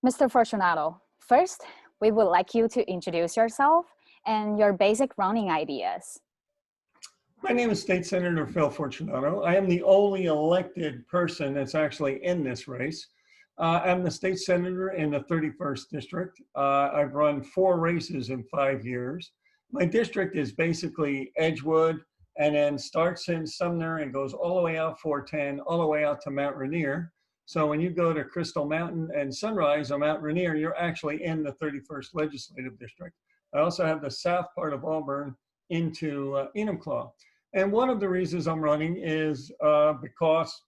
Mr. Fortunato, first, we would like you to introduce yourself and your basic running ideas. My name is State Senator Phil Fortunato. I am the only elected person that's actually in this race. I'm the state senator in the 31st district. I've run 4 races in 5 years. My district is basically Edgewood and then starts in Sumner and goes all the way out 410, all the way out to Mount Rainier. So when you go to Crystal Mountain and Sunrise on Mount Rainier, you're actually in the 31st legislative district. I also have the south part of Auburn into Enumclaw. And one of the reasons I'm running is because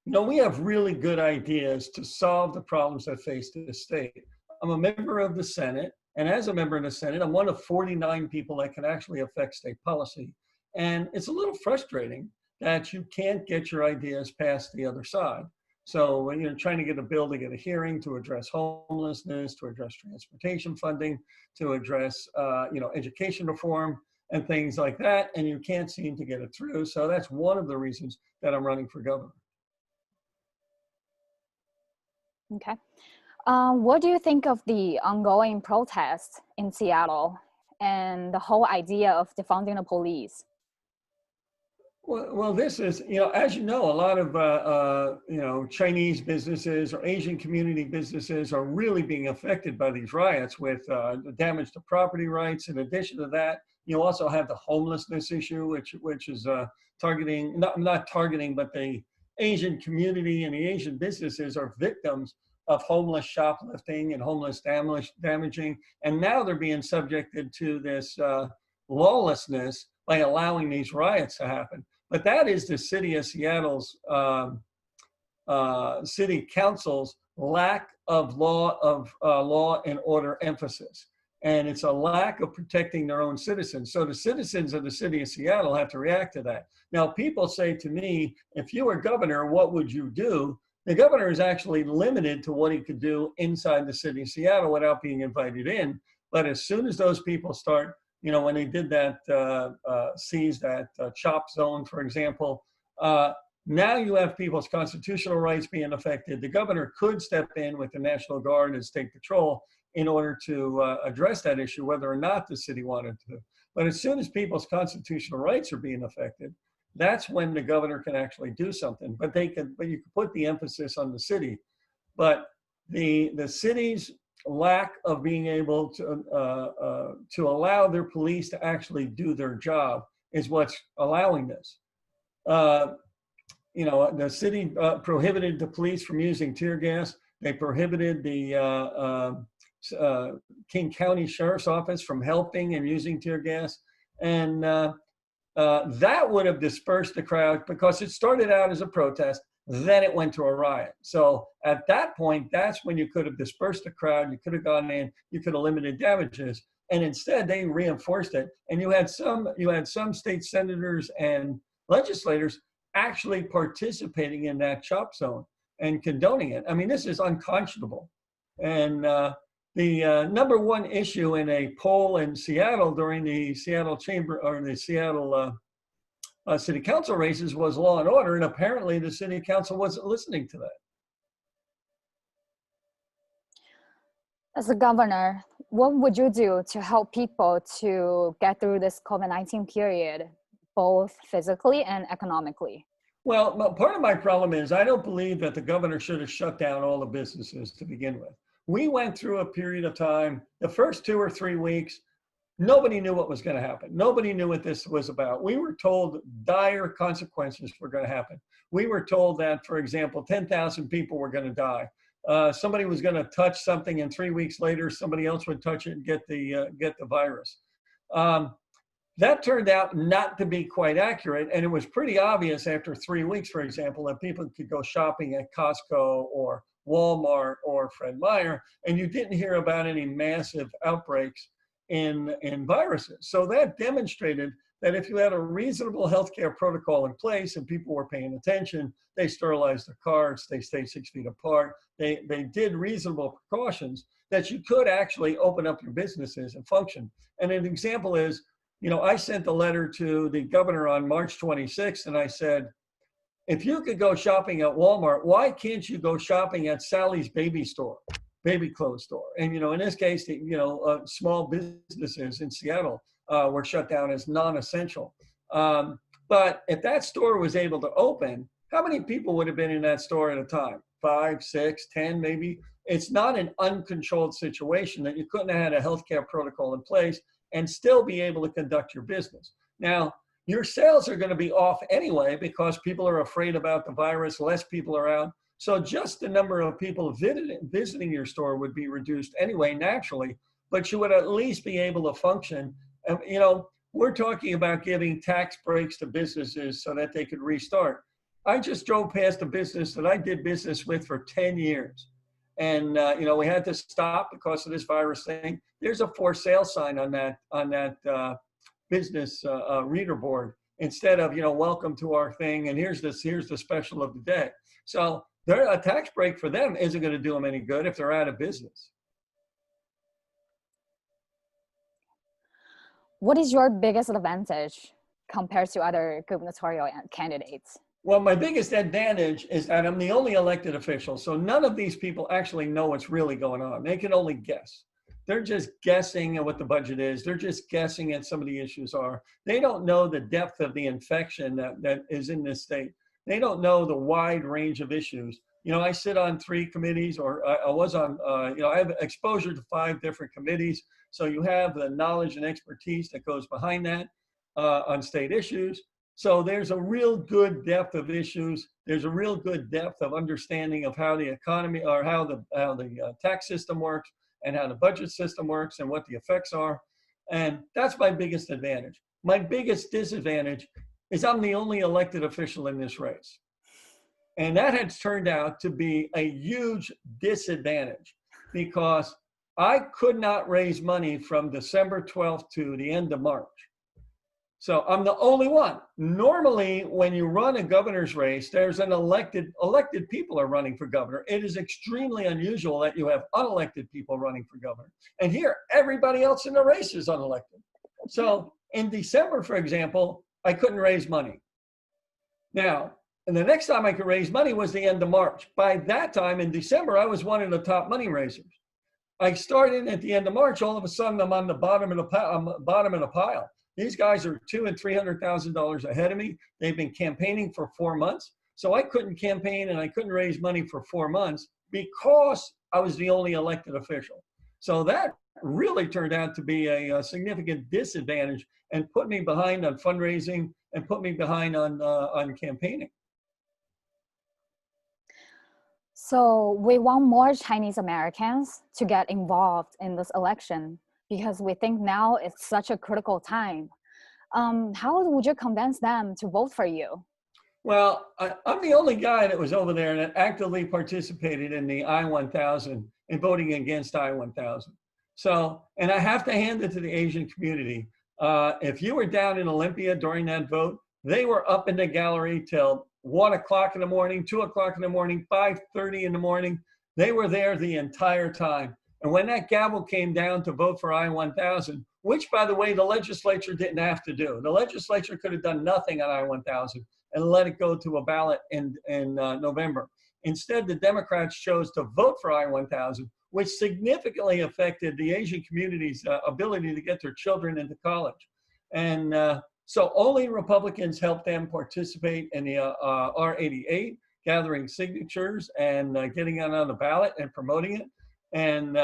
we have really good ideas to solve the problems that face the state. I'm a member of the Senate, and as a member of the Senate, I'm one of 49 people that can actually affect state policy. And it's a little frustrating that you can't get your ideas past the other side. So when you're trying to get a bill to get a hearing to address homelessness, to address transportation funding, to address education reform and things like that, and you can't seem to get it through. So that's one of the reasons that I'm running for governor. Okay. What do you think of the ongoing protests in Seattle and the whole idea of defunding the police? Well, this is, as you know, a lot of, Chinese businesses or Asian community businesses are really being affected by these riots with the damage to property rights. In addition to that, you also have the homelessness issue, which is targeting, not targeting, but the Asian community and the Asian businesses are victims of homeless shoplifting and homeless damaging. And now they're being subjected to this lawlessness by allowing these riots to happen. But that is the city of Seattle's city council's lack of law and order emphasis. And it's a lack of protecting their own citizens. So the citizens of the city of Seattle have to react to that. Now, people say to me, if you were governor, what would you do? The governor is actually limited to what he could do inside the city of Seattle without being invited in. But as soon as those people start, when they did that, seize that CHOP zone, for example, now you have people's constitutional rights being affected. The governor could step in with the National Guard and State Patrol in order to address that issue, whether or not the city wanted to. But as soon as people's constitutional rights are being affected, that's when the governor can actually do something. But you can put the emphasis on the city. But the city's lack of being able to allow their police to actually do their job is what's allowing this. The city prohibited the police from using tear gas. They prohibited the King County Sheriff's Office from helping and using tear gas. And that would have dispersed the crowd because it started out as a protest, then it went to a riot. So at that point, that's when you could have dispersed the crowd, you could have gone in, you could have limited damages. And instead they reinforced it. And you had some state senators and legislators actually participating in that CHOP zone and condoning it. I mean, this is unconscionable. And the number one issue in a poll in Seattle during the Seattle Chamber or the Seattle City Council races was law and order, and apparently the City Council wasn't listening to that. As a governor, what would you do to help people to get through this COVID-19 period, both physically and economically? Well, part of my problem is I don't believe that the governor should have shut down all the businesses to begin with. We went through a period of time, the first 2 or 3 weeks, nobody knew what was going to happen. Nobody knew what this was about. We were told dire consequences were going to happen. We were told that, for example, 10,000 people were going to die. Somebody was going to touch something, and 3 weeks later, somebody else would touch it and get the virus. That turned out not to be quite accurate, and it was pretty obvious after 3 weeks, for example, that people could go shopping at Costco or Walmart or Fred Meyer, and you didn't hear about any massive outbreaks in viruses. So that demonstrated that if you had a reasonable healthcare protocol in place and people were paying attention, they sterilized their cars, they stayed 6 feet apart, they did reasonable precautions, that you could actually open up your businesses and function. And an example is, I sent a letter to the governor on March 26th, and I said, if you could go shopping at Walmart, why can't you go shopping at Sally's baby store, baby clothes store? And, in this case, small businesses in Seattle were shut down as non-essential. But if that store was able to open, how many people would have been in that store at a time? 5, 6, 10, maybe? It's not an uncontrolled situation that you couldn't have had a healthcare protocol in place and still be able to conduct your business. Now, your sales are going to be off anyway because people are afraid about the virus, less people are out. So just the number of people visiting your store would be reduced anyway, naturally, but you would at least be able to function. And, we're talking about giving tax breaks to businesses so that they could restart. I just drove past a business that I did business with for 10 years. And, we had to stop because of this virus thing. There's a for sale sign on that business reader board instead of, welcome to our thing. And here's the special of the day. So a tax break for them isn't going to do them any good if they're out of business. What is your biggest advantage compared to other gubernatorial candidates? Well, my biggest advantage is that I'm the only elected official. So none of these people actually know what's really going on. They can only guess. They're just guessing at what the budget is. They're just guessing at some of the issues are. They don't know the depth of the infection that is in this state. They don't know the wide range of issues. I sit on 3 committees, or I was on, I have exposure to 5 different committees. So you have the knowledge and expertise that goes behind that on state issues. So there's a real good depth of issues. There's a real good depth of understanding of how the economy, or how the tax system works, and how the budget system works, and what the effects are. And that's my biggest advantage. My biggest disadvantage is I'm the only elected official in this race. And that has turned out to be a huge disadvantage because I could not raise money from December 12th to the end of March. So I'm the only one. Normally, when you run a governor's race, there's an elected people are running for governor. It is extremely unusual that you have unelected people running for governor. And here, everybody else in the race is unelected. So in December, for example, I couldn't raise money. Now, and the next time I could raise money was the end of March. By that time in December, I was one of the top money raisers. I started at the end of March. All of a sudden, I'm on the bottom of the pile. These guys are $200,000 and $300,000 ahead of me. They've been campaigning for 4 months. So I couldn't campaign and I couldn't raise money for 4 months because I was the only elected official. So that really turned out to be a significant disadvantage and put me behind on fundraising and put me behind on campaigning. So we want more Chinese Americans to get involved in this election because we think now it's such a critical time. How would you convince them to vote for you? Well, I'm the only guy that was over there that actively participated in the I-1000 and voting against I-1000. So, and I have to hand it to the Asian community. If you were down in Olympia during that vote, they were up in the gallery till 1 o'clock in the morning, 2 o'clock in the morning, 5:30 in the morning. They were there the entire time. And when that gavel came down to vote for I-1000, which, by the way, the legislature didn't have to do. The legislature could have done nothing on I-1000 and let it go to a ballot in November. Instead, the Democrats chose to vote for I-1000, which significantly affected the Asian community's ability to get their children into college. And so only Republicans helped them participate in the R88, gathering signatures and getting it on the ballot and promoting it. And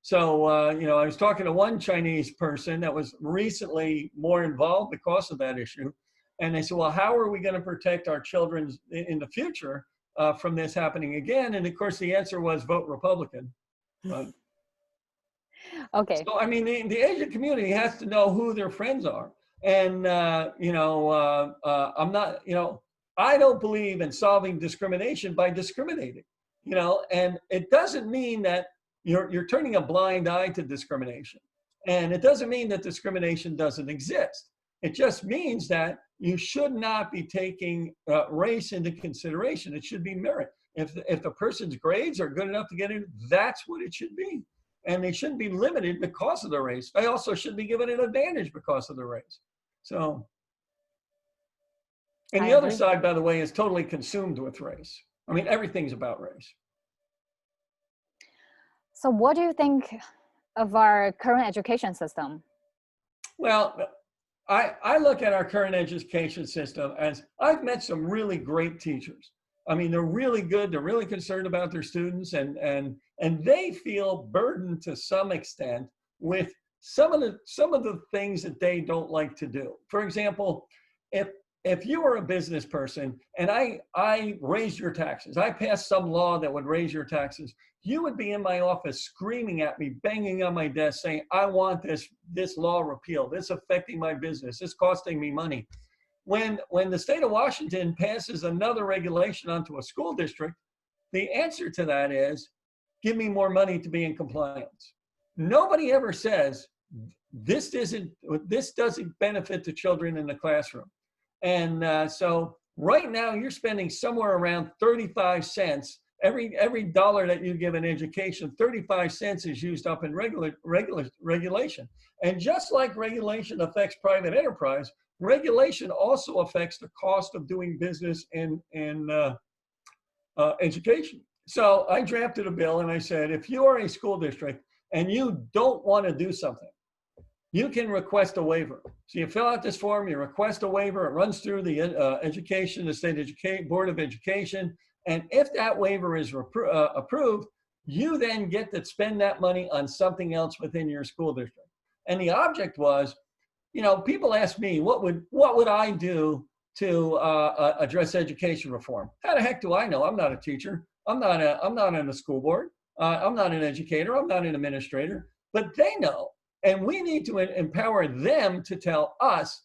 so, I was talking to one Chinese person that was recently more involved because of that issue. And they said, well, how are we going to protect our children in the future from this happening again? And of course, the answer was vote Republican. Okay. So, I mean, the Asian community has to know who their friends are. And, I'm not, I don't believe in solving discrimination by discriminating, and it doesn't mean that you're turning a blind eye to discrimination. And it doesn't mean that discrimination doesn't exist. It just means that you should not be taking race into consideration. It should be merit. If the person's grades are good enough to get in, that's what it should be. And they shouldn't be limited because of their race. They also should be given an advantage because of their race. So. And I the other agree. side, by the way, is totally consumed with race. I mean, everything's about race. So what do you think of our current education system? Well, I look at our current education system as I've met some really great teachers. I mean, they're really good. They're really concerned about their students, and they feel burdened to some extent with some of the things that they don't like to do. For example, if if you were a business person and I raised your taxes, I passed some law that would raise your taxes, you would be in my office screaming at me, banging on my desk, saying, I want this law repealed. It's affecting my business. It's costing me money. When the state of Washington passes another regulation onto a school district, the answer to that is, give me more money to be in compliance. Nobody ever says, this doesn't benefit the children in the classroom. And so right now you're spending somewhere around 35 cents. Every dollar that you give in education, 35 cents is used up in regulation. And just like regulation affects private enterprise, regulation also affects the cost of doing business in education. So I drafted a bill and I said, if you are a school district and you don't want to do something, you can request a waiver. So you fill out this form, you request a waiver, it runs through the the state board of education. And if that waiver is approved, you then get to spend that money on something else within your school district. And the object was, people ask me, what would I do to address education reform? How the heck do I know? I'm not a teacher. I'm not in the school board. I'm not an educator. I'm not an administrator. But they know. And we need to empower them to tell us,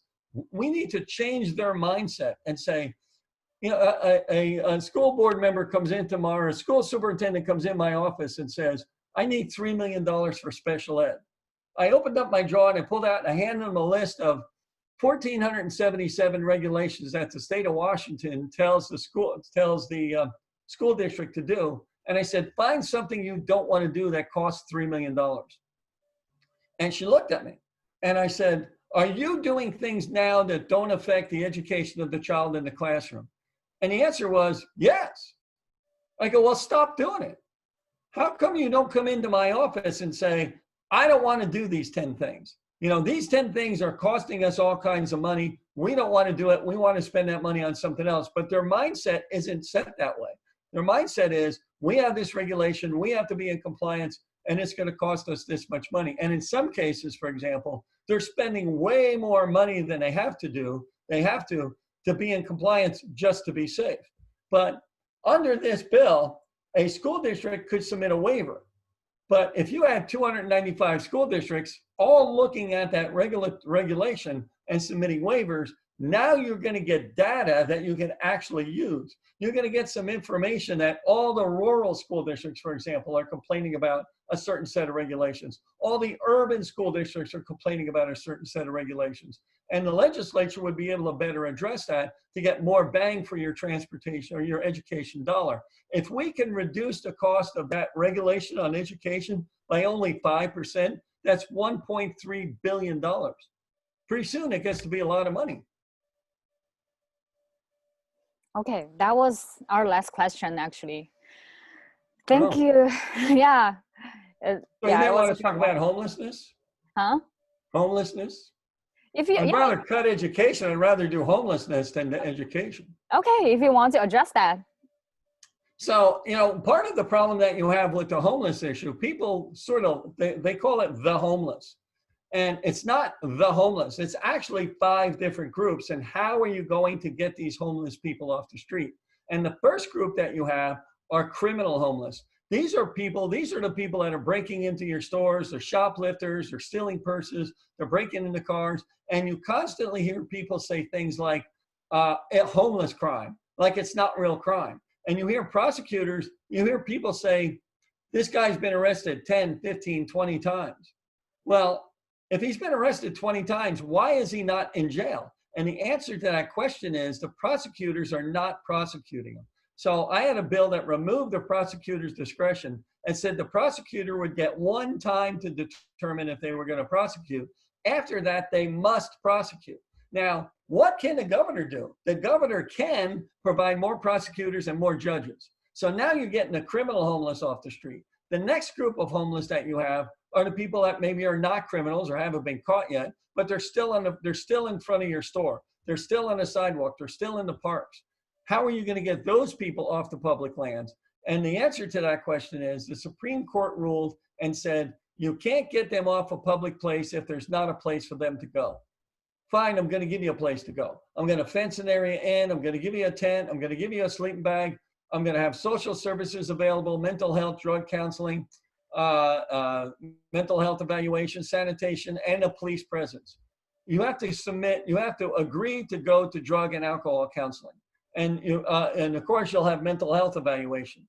we need to change their mindset and say, a school board member comes in tomorrow, a school superintendent comes in my office and says, I need $3 million for special ed. I opened up my drawer and I pulled out and I handed them a list of 1,477 regulations that the state of Washington tells the school district to do. And I said, find something you don't want to do that costs $3 million. And she looked at me and I said, are you doing things now that don't affect the education of the child in the classroom? And the answer was yes. I go, well, stop doing it. How come you don't come into my office and say, I don't want to do these 10 things. These 10 things are costing us all kinds of money. We don't want to do it. We want to spend that money on something else. But their mindset isn't set that way. Their mindset is, we have this regulation, we have to be in compliance, and it's going to cost us this much money. And in some cases, for example, they're spending way more money than they have to be in compliance just to be safe. But under this bill, a school district could submit a waiver. But if you had 295 school districts all looking at that regulation and submitting waivers, now you're going to get data that you can actually use. You're going to get some information that all the rural school districts, for example, are complaining about a certain set of regulations. All the urban school districts are complaining about a certain set of regulations. And the legislature would be able to better address that to get more bang for your transportation or your education dollar. If we can reduce the cost of that regulation on education by only 5%, that's $1.3 billion. Pretty soon it gets to be a lot of money. Okay, that was our last question, actually. Thank you. Yeah. So you may want to talk about homelessness? Huh? Homelessness? I'd rather cut education. I'd rather do homelessness than the education. Okay, if you want to address that. So, part of the problem that you have with the homeless issue, people they call it the homeless. And it's not the homeless. It's actually 5 different groups. And how are you going to get these homeless people off the street? And the first group that you have are criminal homeless. These are the people that are breaking into your stores. They're shoplifters, they're stealing purses, they're breaking into cars. And you constantly hear people say things like a homeless crime, like it's not real crime. And you hear people say, this guy's been arrested 10, 15, 20 times. Well, if he's been arrested 20 times, why is he not in jail? And the answer to that question is the prosecutors are not prosecuting him. So I had a bill that removed the prosecutor's discretion and said the prosecutor would get one time to determine if they were going to prosecute. After that, they must prosecute. Now, what can the governor do? The governor can provide more prosecutors and more judges. So now you're getting the criminal homeless off the street. The next group of homeless that you have are the people that maybe are not criminals or haven't been caught yet, but they're still in front of your store. They're still on the sidewalk. They're still in the parks. How are you going to get those people off the public lands? And the answer to that question is the Supreme Court ruled and said, you can't get them off a public place if there's not a place for them to go. Fine, I'm going to give you a place to go. I'm going to fence an area in. I'm going to give you a tent. I'm going to give you a sleeping bag. I'm going to have social services available, mental health, drug counseling, mental health evaluation, sanitation, and a police presence. You have to agree to go to drug and alcohol counseling. And of course, you'll have mental health evaluation.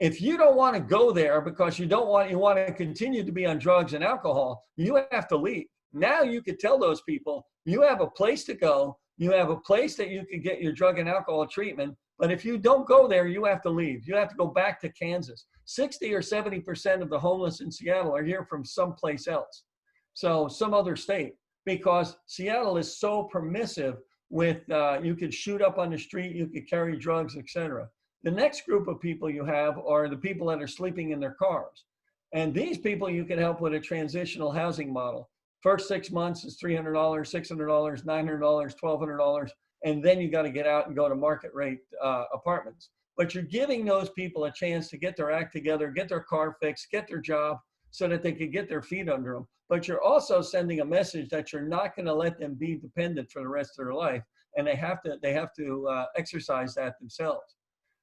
If you don't want to go there because you want to continue to be on drugs and alcohol, you have to leave. Now you could tell those people, you have a place to go, you have a place that you can get your drug and alcohol treatment, but if you don't go there, you have to leave. You have to go back to Kansas. 60 or 70% of the homeless in Seattle are here from someplace else. So some other state, because Seattle is so permissive with, you could shoot up on the street, you could carry drugs, etc. The next group of people you have are the people that are sleeping in their cars. And these people you can help with a transitional housing model. First 6 months is $300, $600, $900, $1,200, and then you got to get out and go to market rate apartments. But you're giving those people a chance to get their act together, get their car fixed, get their job so that they can get their feet under them. But you're also sending a message that you're not going to let them be dependent for the rest of their life, and they have to exercise that themselves.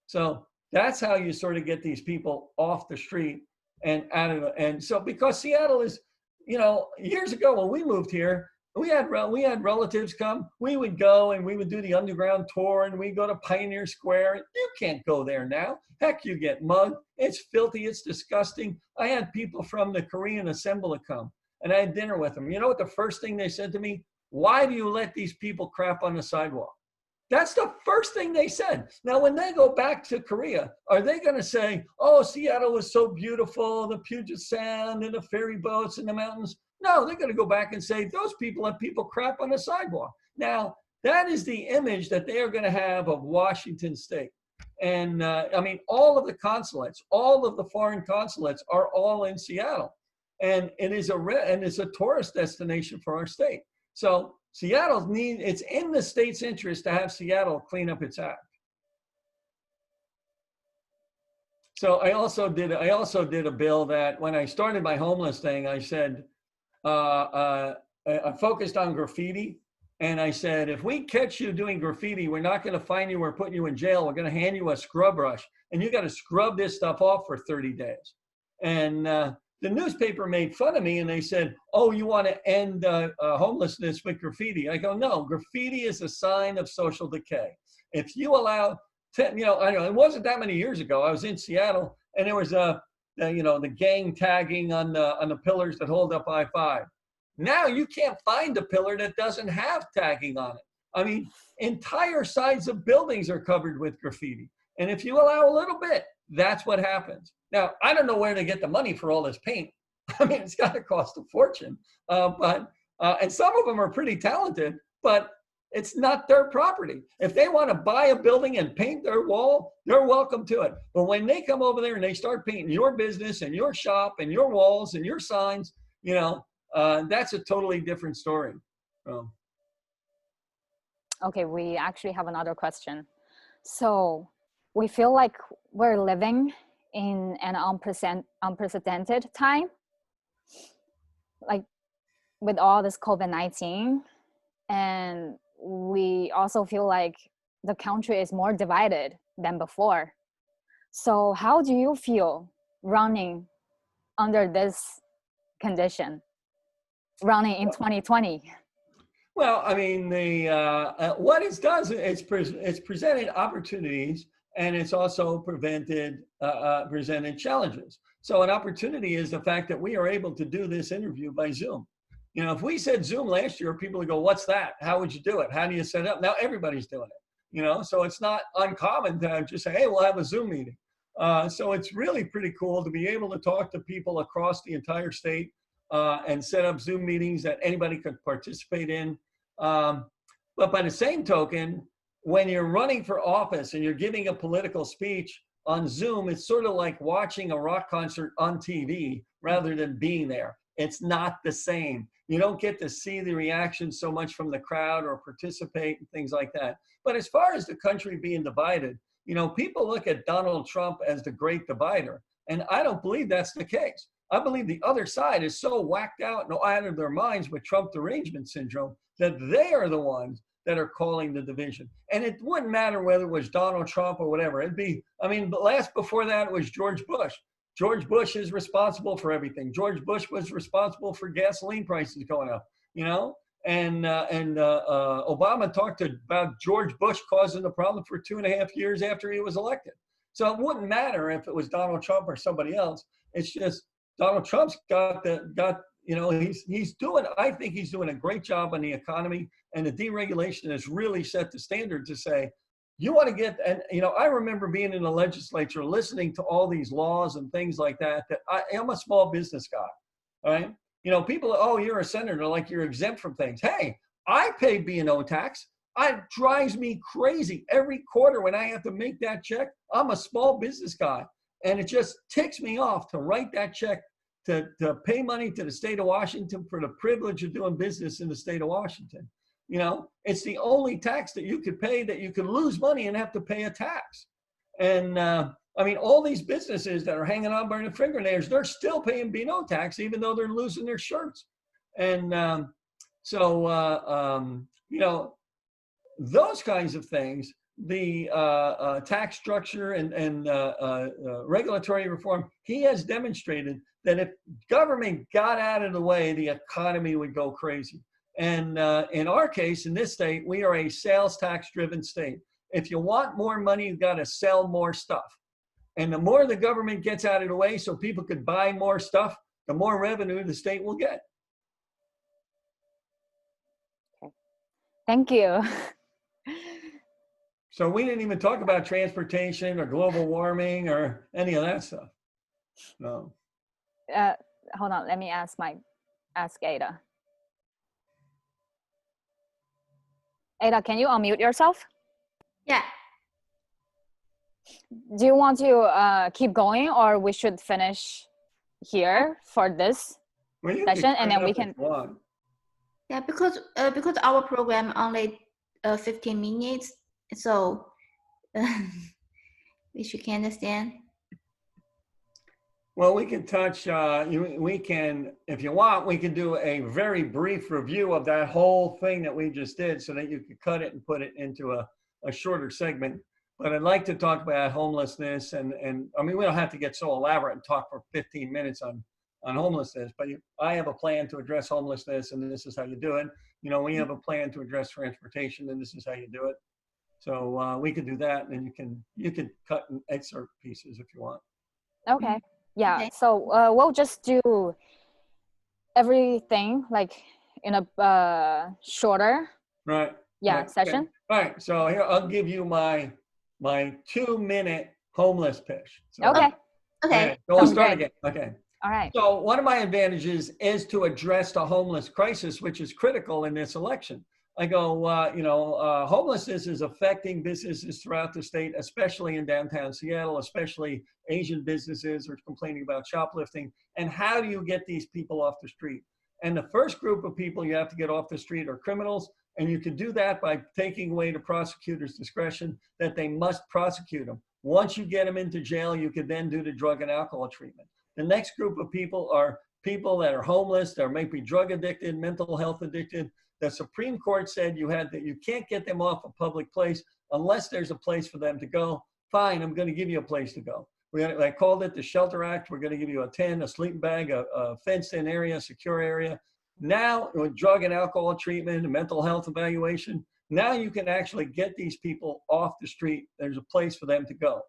So that's how you sort of get these people off the street and out of it. And so because Seattle is, years ago when we moved here, we had relatives come. We would go and we would do the underground tour and we go to Pioneer Square. You can't go there now. Heck, you get mugged. It's filthy. It's disgusting. I had people from the Korean Assembly come and I had dinner with them. You know what the first thing they said to me? Why do you let these people crap on the sidewalk? That's the first thing they said. Now, when they go back to Korea, are they going to say, oh, Seattle was so beautiful, the Puget Sound and the ferry boats and the mountains? No, they're going to go back and say, those people let people crap on the sidewalk. Now, that is the image that they are going to have of Washington State. And all of the consulates, all of the foreign consulates are all in Seattle. And it's a tourist destination for our state. So it's in the state's interest to have Seattle clean up its act. So I also did a bill that when I started my homeless thing, I said, I focused on graffiti. And I said, if we catch you doing graffiti, we're not going to fine you or put you in jail. We're going to hand you a scrub brush and you got to scrub this stuff off for 30 days. And the newspaper made fun of me and they said, oh, you want to end homelessness with graffiti? I go, no, graffiti is a sign of social decay. If you allow, it wasn't that many years ago. I was in Seattle and there was the gang tagging on the pillars that hold up I-5. Now you can't find a pillar that doesn't have tagging on it. I mean, entire sides of buildings are covered with graffiti. And if you allow a little bit, that's what happens. Now, I don't know where they get the money for all this paint. I mean, it's got to cost a fortune. And some of them are pretty talented, but it's not their property. If they want to buy a building and paint their wall, they're welcome to it. But when they come over there and they start painting your business and your shop and your walls and your signs, that's a totally different story. Okay, we actually have another question. So we feel like we're living in an unprecedented time, like with all this COVID-19. And we also feel like the country is more divided than before. So how do you feel running under this condition, running in 2020? Well, I mean, what it does, it's presented opportunities and it's also presented challenges. So an opportunity is the fact that we are able to do this interview by Zoom. If we said Zoom last year, people would go, what's that? How would you do it? How do you set it up? Now everybody's doing it, so it's not uncommon to just say, hey, we'll have a Zoom meeting. So it's really pretty cool to be able to talk to people across the entire state and set up Zoom meetings that anybody could participate in. But by the same token, when you're running for office and you're giving a political speech on Zoom, it's sort of like watching a rock concert on TV rather than being there. It's not the same. You don't get to see the reaction so much from the crowd or participate and things like that. But as far as the country being divided, people look at Donald Trump as the great divider. And I don't believe that's the case. I believe the other side is so whacked out and out of their minds with Trump derangement syndrome that they are the ones that are calling the division. And it wouldn't matter whether it was Donald Trump or whatever. It'd be, before that it was George Bush. George Bush is responsible for everything. George Bush was responsible for gasoline prices going up, and Obama talked about George Bush causing the problem for 2.5 years after he was elected. So it wouldn't matter if it was Donald Trump or somebody else. It's just Donald Trump's he's doing, I think he's doing a great job on the economy, and the deregulation has really set the standard to say, you want to get, and I remember being in the legislature listening to all these laws and things like that, I'm a small business guy, all right? People, oh, you're a senator, like you're exempt from things. Hey, I pay B&O tax. It drives me crazy every quarter when I have to make that check. I'm a small business guy, and it just ticks me off to write that check to pay money to the state of Washington for the privilege of doing business in the state of Washington. It's the only tax that you could pay that you could lose money and have to pay a tax. And all these businesses that are hanging on by their fingernails, they're still paying B&O tax, even though they're losing their shirts. And those kinds of things, the tax structure and regulatory reform, he has demonstrated that if government got out of the way, the economy would go crazy. And in our case, in this state, we are a sales tax driven state. If you want more money, you've got to sell more stuff. And the more the government gets out of the way so people could buy more stuff, the more revenue the state will get. Okay. Thank you. So we didn't even talk about transportation or global warming or any of that stuff. No. Hold on, let me ask Ada. Ada, can you unmute yourself? Yeah. Do you want to keep going, or we should finish here for this session, and then we can. Yeah, because our program only 15 minutes, so which you can understand. Well, we can touch. We can, if you want, we can do a very brief review of that whole thing that we just did, so that you could cut it and put it into a shorter segment. But I'd like to talk about homelessness, and we don't have to get so elaborate and talk for 15 minutes on homelessness. But I have a plan to address homelessness, and this is how you do it. We have a plan to address transportation, and this is how you do it. So we could do that, and you can cut and excerpt pieces if you want. Okay. Yeah. Okay. So we'll just do everything like in a shorter. Right. Session. Okay. Right. So here I'll give you my 2-minute homeless pitch. So, Okay. Okay. So I'll start again. Okay. All right. So one of my advantages is to address the homeless crisis, which is critical in this election. I go, homelessness is affecting businesses throughout the state, especially in downtown Seattle, especially Asian businesses are complaining about shoplifting. And how do you get these people off the street? And the first group of people you have to get off the street are criminals. And you can do that by taking away the prosecutor's discretion that they must prosecute them. Once you get them into jail, you can then do the drug and alcohol treatment. The next group of people are people that are homeless, that may be drug addicted, mental health addicted. The Supreme Court said you can't get them off a public place unless there's a place for them to go. Fine, I'm going to give you a place to go. I called it the Shelter Act. We're going to give you a tent, a sleeping bag, a fenced-in area, secure area. Now, with drug and alcohol treatment and mental health evaluation, now you can actually get these people off the street. There's a place for them to go.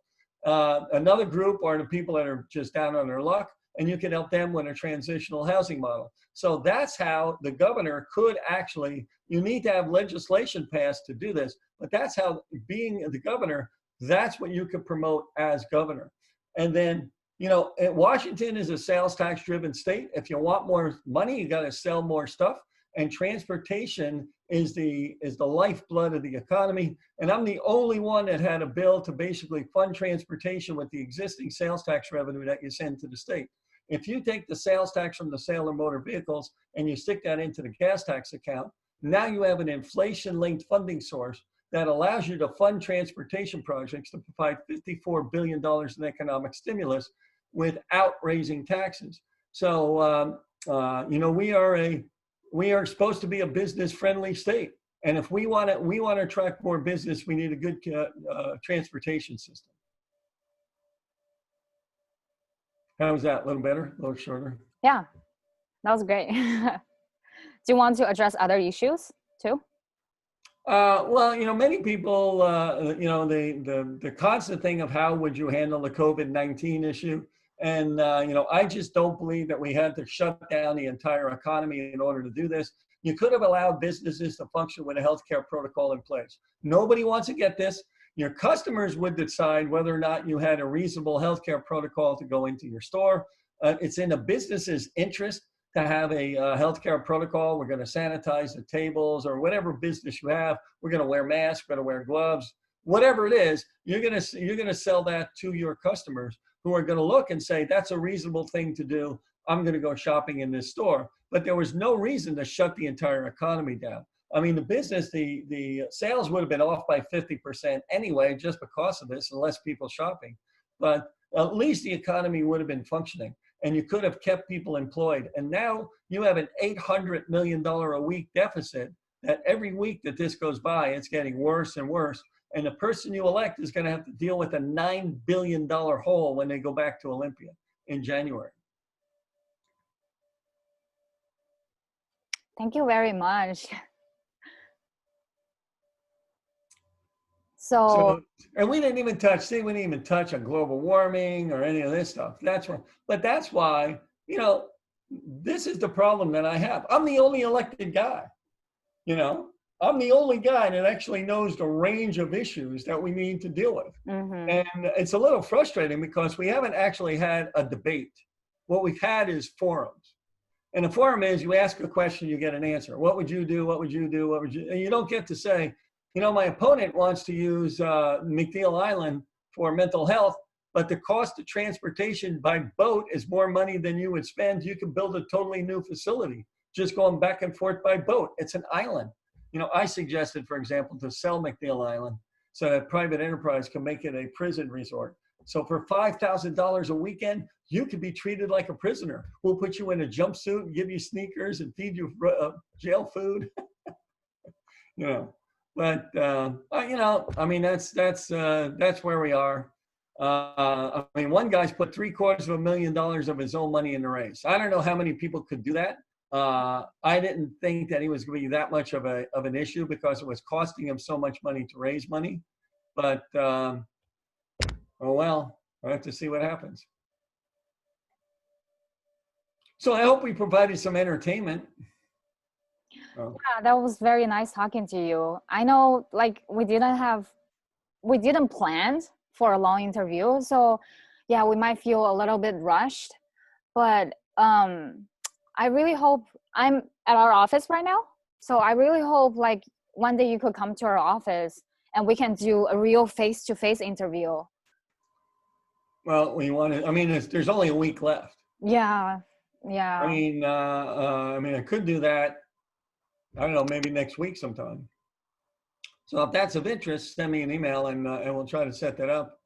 Another group are the people that are just down on their luck, and you can help them with a transitional housing model. So that's how the governor could actually, you need to have legislation passed to do this, but that's how, being the governor, that's what you could promote as governor. And then, Washington is a sales tax driven state. If you want more money, you got to sell more stuff. And transportation is the lifeblood of the economy. And I'm the only one that had a bill to basically fund transportation with the existing sales tax revenue that you send to the state. If you take the sales tax from the sale of motor vehicles and you stick that into the gas tax account, now you have an inflation-linked funding source that allows you to fund transportation projects to provide $54 billion in economic stimulus without raising taxes. So, you know, we are supposed to be a business-friendly state. And if we want to attract more business, we need a good transportation system. How was that? A little better? A little shorter? Yeah, that was great. Do you want to address other issues too? Well, you know, many people, you know, the constant thing of how would you handle the COVID-19 issue. And, you know, I just don't believe that we had to shut down the entire economy in order to do this. You could have allowed businesses to function with a healthcare protocol in place. Nobody wants to get this. Your customers would decide whether or not you had a reasonable healthcare protocol to go into your store. It's in the business's interest to have a healthcare protocol. We're going to sanitize the tables, or whatever business you have. We're going to wear masks, we're going to wear gloves, whatever it is. You're going to sell that to your customers, who are going to look and say, that's a reasonable thing to do. I'm going to go shopping in this store. But there was no reason to shut the entire economy down. I mean, the business, the sales would have been off by 50% anyway, just because of this, and less people shopping. But at least the economy would have been functioning, and you could have kept people employed. And now you have an $800 million a week deficit that every week that this goes by, it's getting worse and worse. And the person you elect is going to have to deal with a $9 billion hole when they go back to Olympia in January. Thank you very much. So And we didn't even touch on global warming or any of this stuff. But that's why, you know, this is the problem that I have. I'm the only elected guy, you know. I'm the only guy that actually knows the range of issues that we need to deal with. mm-hmm. And it's a little frustrating because we haven't actually had a debate. What we've had is forums. And a forum is, you ask a question, you get an answer. What would you do? What would you do? What would you? And you don't get to say, you know, my opponent wants to use McNeil Island for mental health, but the cost of transportation by boat is more money than you would spend. You can build a totally new facility just going back and forth by boat. It's an island. You know, I suggested, for example, to sell McNeil Island so that private enterprise can make it a prison resort. So for $5,000 a weekend, you could be treated like a prisoner. We'll put you in a jumpsuit and give you sneakers and feed you jail food. You know, but you know, I mean, that's where we are. I mean, one guy's put $750,000 of his own money in the race. I don't know how many people could do that. I didn't think that he was going to be that much of an issue because it was costing him so much money to raise money. But oh well, we'll have to see what happens. So I hope we provided some entertainment. Oh. Yeah, that was very nice talking to you. I know, like, we didn't plan for a long interview, so yeah, we might feel a little bit rushed, but I really hope, I'm at our office right now, so I really hope like one day you could come to our office and we can do a real face-to-face interview. Well, we want to, I mean, there's only a week left. Yeah. I mean, I could do that, I don't know, maybe next week sometime. So if that's of interest, send me an email and we'll try to set that up.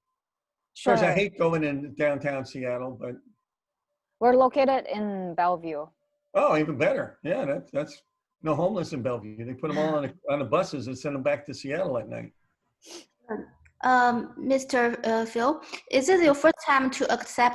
Sure. Of course, I hate going in downtown Seattle, but we're located in Bellevue. Oh, even better. Yeah, that's no homeless in Bellevue. They put them all on the buses and send them back to Seattle at night. Mr. Phil, is it your first time to accept